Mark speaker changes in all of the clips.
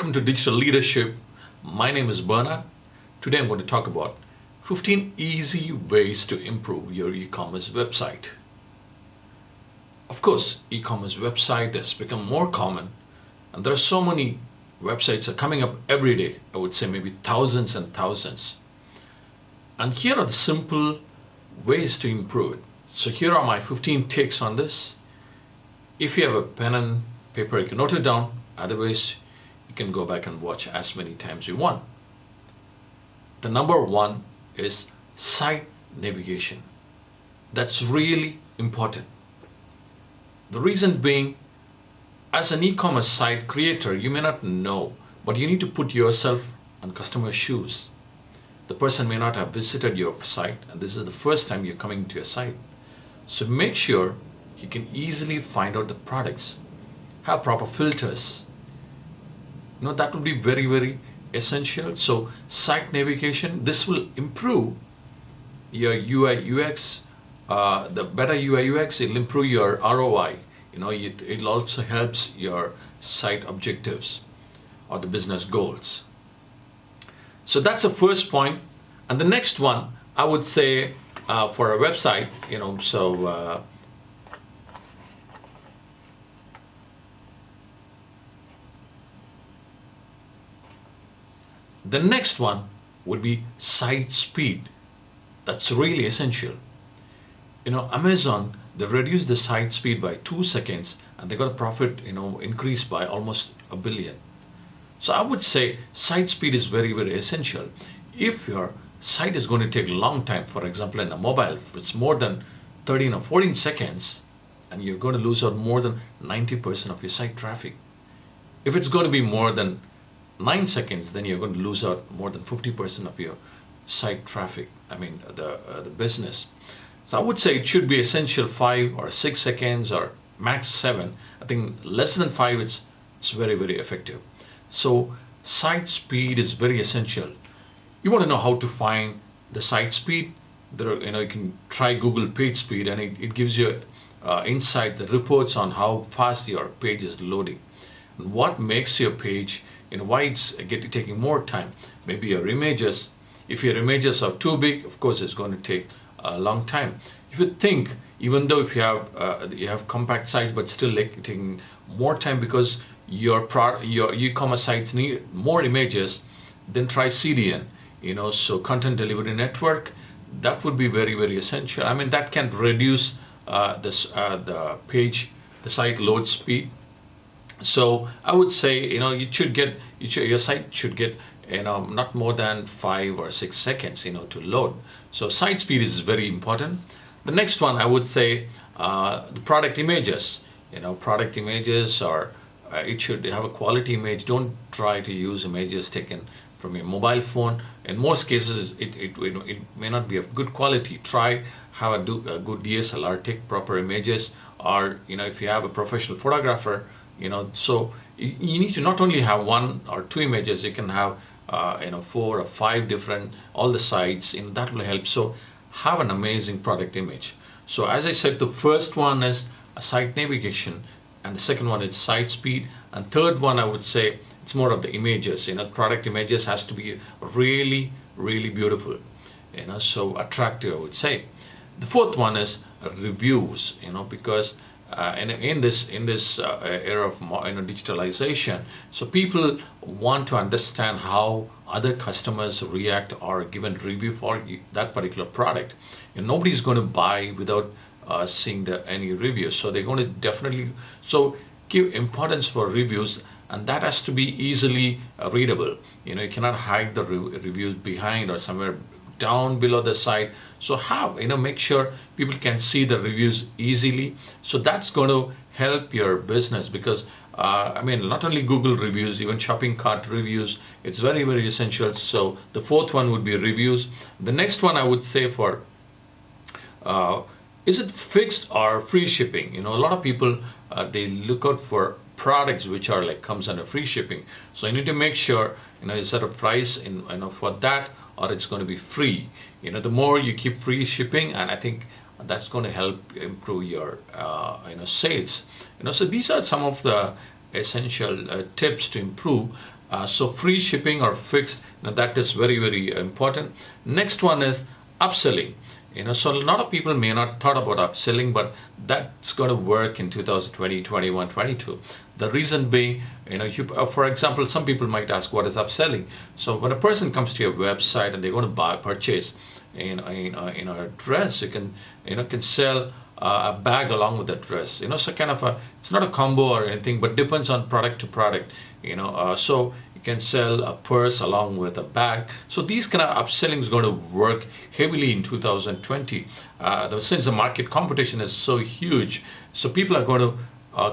Speaker 1: Welcome to Digital Leadership. My name is Bernard. Today I'm going to talk about 15 easy ways to improve your e-commerce website. Of course, e-commerce website has become more common, and there are so many websites are coming up every day. I would say maybe thousands and thousands. And here are the simple ways to improve it. So here are my 15 takes on this. If you have a pen and paper, you can note it down. Otherwise, you can go back and watch as many times you want. The number one is site navigation. That's really important. The reason being, as an e-commerce site creator, you may not know, but you need to put yourself on customer's shoes. The person may not have visited your site, and this is the first time you're coming to your site. So make sure he can easily find out the products. Have proper filters. That would be very, very essential. So site navigation, this will improve your UI UX. The better UI UX, it'll improve your ROI. It also helps your site objectives or the business goals. So that's the first point. And the next one, I would say, for a website, the next one would be site speed. That's really essential. Amazon, they reduced the site speed by 2 seconds and they got a profit, increased by almost $1 billion. So I would say site speed is very, very essential. If your site is going to take a long time, for example, in a mobile, if it's more than 13 or 14 seconds, and you're going to lose out more than 90% of your site traffic. If it's going to be more than 9 seconds, then you're going to lose out more than 50% of your site traffic, the business. So I would say it should be essential 5 or 6 seconds or max 7. I think less than 5, it's very, very effective. So site speed is very essential. You want to know how to find the site speed? You can try Google page speed, and it gives you insight, the reports on how fast your page is loading. And what makes your page, why it's taking more time. Maybe your images. If your images are too big, of course, it's going to take a long time. If you think, even though if you have compact sites, but still taking more time because your e-commerce sites need more images, then try CDN. So content delivery network. That would be very, very essential. That can reduce the site load speed. So I would say, your site should get, not more than 5 or 6 seconds, to load. So site speed is very important. The next one, I would say, the product images. Product images it should have a quality image. Don't try to use images taken from your mobile phone. In most cases, it may not be of good quality. Have a good DSLR, take proper images, or if you have a professional photographer, so you need to not only have 1 or 2 images, you can have 4 or 5 different, all the sites, that will help. So have an amazing product image. So as I said, the first one is a site navigation, and the second one is site speed, and third one I would say it's more of the images. Product images has to be really, really beautiful, so attractive, I would say. The fourth one is reviews, because in this era of digitalization, so people want to understand how other customers react or give a review for that particular product. And nobody's going to buy without seeing any reviews. So they're going to definitely give importance for reviews, and that has to be easily readable. You cannot hide the reviews behind or somewhere down below the site. So make sure people can see the reviews easily. So that's going to help your business, because not only Google reviews, even shopping cart reviews, it's very, very essential. So the fourth one would be reviews. The next one I would say for is it fixed or free shipping? A lot of people they look out for products which are comes under free shipping. So you need to make sure is there a price for that, or it's going to be free. The more you keep free shipping, and I think that's going to help improve your sales. So these are some of the essential tips to improve. So free shipping or fixed, that is very, very important. Next one is upselling. So a lot of people may not thought about upselling, but that's going to work in 2020, 21, 22. The reason being, for example, some people might ask, what is upselling? So when a person comes to your website and they're going to purchase a dress, you can sell a bag along with that dress. So kind of it's not a combo or anything, but depends on product to product. So you can sell a purse along with a bag. So these kind of upselling is going to work heavily in 2020. Since the market competition is so huge, so people are going to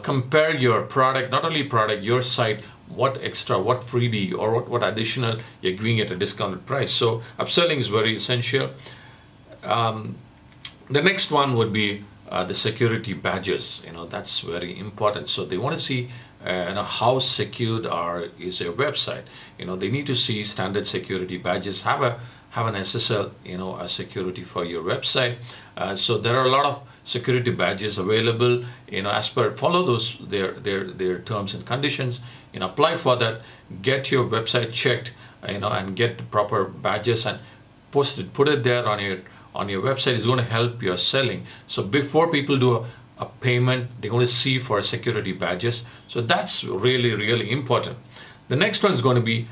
Speaker 1: compare your product, not only product, your site, what extra, what freebie, or what additional you're giving at a discounted price. So upselling is very essential. The next one would be the security badges. That's very important. So they want to see how secured is your website. They need to see standard security badges, have an SSL, a security for your website. So there are a lot of security badges available. As per follow those their terms and conditions. Apply for that. Get your website checked. And get the proper badges and put it there on your website. Is going to help your selling. So before people do a payment, they're going to see for security badges. So that's really, really important. The next one is going to be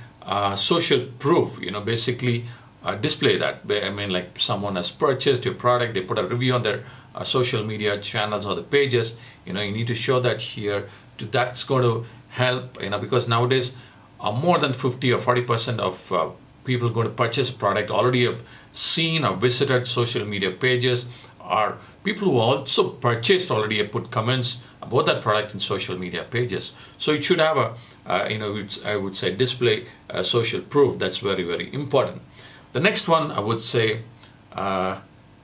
Speaker 1: social proof. Basically display that. Like someone has purchased your product, they put a review on their social media channels or the pages. You need to show that here. That's going to help. Because nowadays more than 50 or 40% of people going to purchase a product already have seen or visited social media pages, or people who also purchased already have put comments about that product in social media pages. So it should have I would say display social proof. That's very, very important. The next one I would say the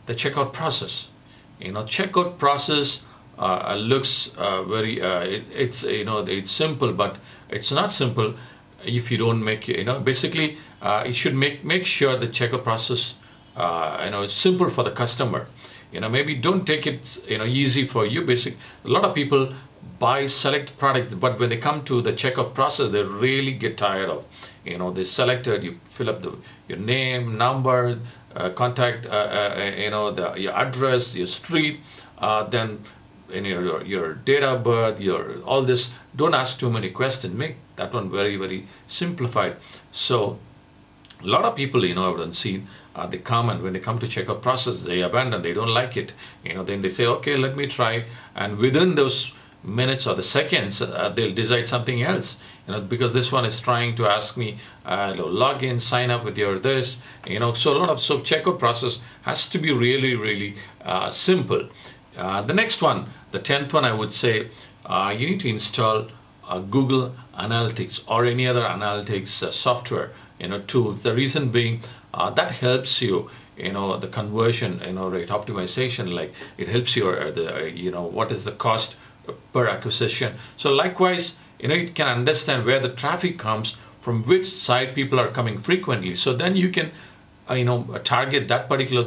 Speaker 1: checkout process. Checkout process looks very it's simple, but it's not simple if you don't make basically you should make sure the checkout process is simple for the customer. Maybe don't take it easy for you. A lot of people buy select products, but when they come to the checkout process, they really get tired of. They selected, you fill up your name, number, contact, your address, your street, then your date of birth, all this. Don't ask too many questions. Make that one very, very simplified. So a lot of people, I've seen, they come, and when they come to checkout process, they abandon. They don't like it. Then they say, okay, let me try. And within those minutes or the seconds, they'll decide something else. Because this one is trying to ask me, log in, sign up with your this. So checkout process has to be really, really simple. The next one, the 10th one, I would say, you need to install Google Analytics or any other analytics software, tools. The reason being that helps you, the conversion, rate optimization. Like it helps you, what is the cost per acquisition. So likewise, it can understand where the traffic comes from, which site people are coming frequently. So then you can target that particular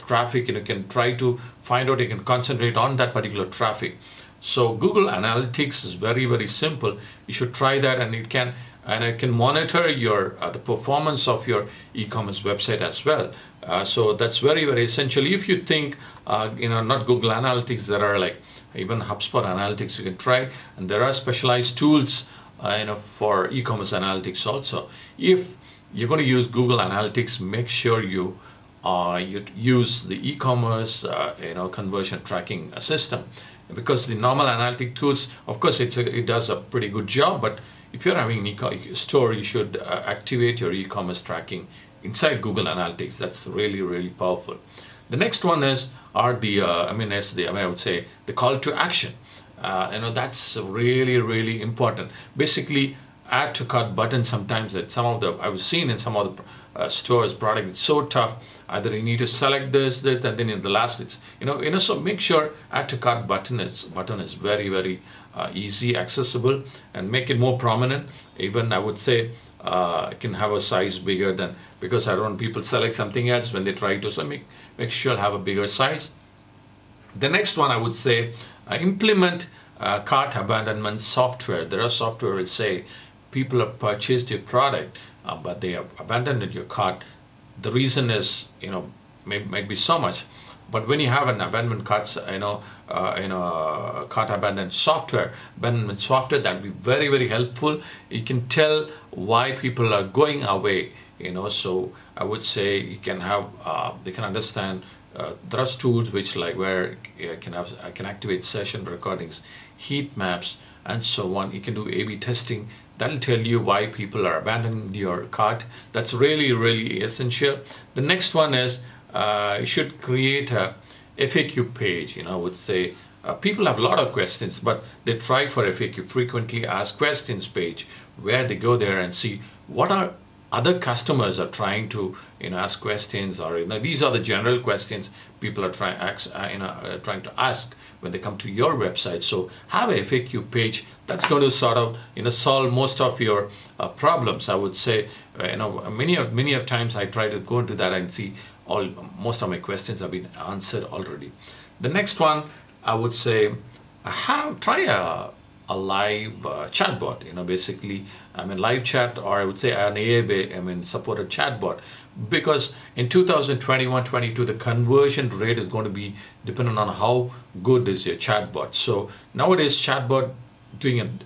Speaker 1: traffic. You can try to find out, you can concentrate on that particular traffic. So Google Analytics is very, very simple. You should try that, and it can monitor your the performance of your e-commerce website as well. So that's very, very essential. If you think not Google Analytics, there are like even HubSpot Analytics you can try, and there are specialized tools for e-commerce analytics also. If you're going to use Google Analytics, make sure you use the e-commerce conversion tracking system, because the normal analytic tools, of course, it does a pretty good job, but if you're having an store, you should activate your e-commerce tracking inside Google Analytics. That's really, really powerful. The next one I would say the call to action. That's really, really important. Basically, add to cart button. Sometimes that I've seen in some of the stores product, it's so tough. Either you need to select this, and then in the last it's so make sure add to cart button is very, very easy, accessible, and make it more prominent. Even I would say can have a size bigger than, because I don't want people select something else when they try to. So make sure have a bigger size. The next one I would say implement cart abandonment software. There are software will say people have purchased your product, but they have abandoned your cart. The reason is, might be so much. But when you have an abandonment carts, cart abandonment software, that will be very, very helpful. You can tell why people are going away. So I would say you can have, they can understand. There are tools which like where I can activate session recordings, heat maps, and so on. You can do A/B testing. That'll tell you why people are abandoning your cart. That's really, really essential. The next one is you should create a FAQ page. I would say people have a lot of questions, but they try for FAQ, frequently asked questions page, where they go there and see what are other customers are trying to ask questions, or these are the general questions people are trying to ask when they come to your website. So have a FAQ page that's going to sort of solve most of your problems. I would say many of times I try to go into that and see most of my questions have been answered already. The next one, I would say try a live chatbot, basically, live chat, or I would say an AI, supported chatbot, because in 2021-22, the conversion rate is going to be dependent on how good is your chatbot. So nowadays, chatbot doing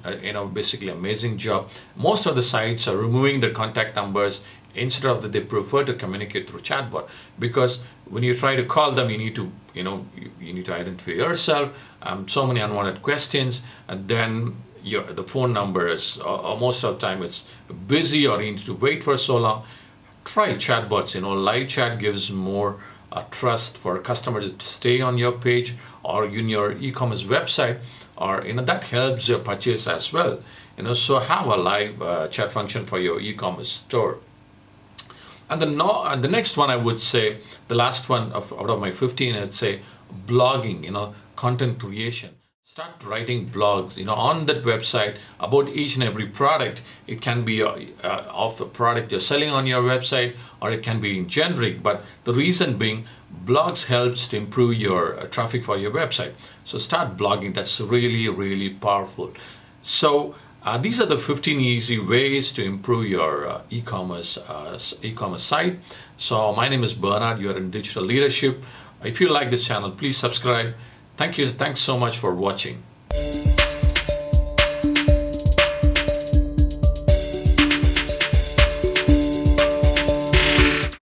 Speaker 1: basically amazing job. Most of the sites are removing the contact numbers. Instead of that, they prefer to communicate through chatbot, because when you try to call them, you need to you need to identify yourself, so many unwanted questions, and then the phone number is most of the time it's busy, or you need to wait for so long. Try chatbots. Live chat gives more trust for customers to stay on your page or in your e-commerce website, or that helps your purchase as well. So have a live chat function for your e-commerce store. And the next one, I would say, the last one out of my 15, I'd say blogging, content creation. Start writing blogs, on that website about each and every product. It can be of the product you're selling on your website, or it can be in generic. But the reason being, blogs helps to improve your traffic for your website. So start blogging. That's really, really powerful. So these are the 15 easy ways to improve your e-commerce site. So my name is Bernard. You are in digital leadership. If you like this channel, please subscribe. Thank you. Thanks so much for watching.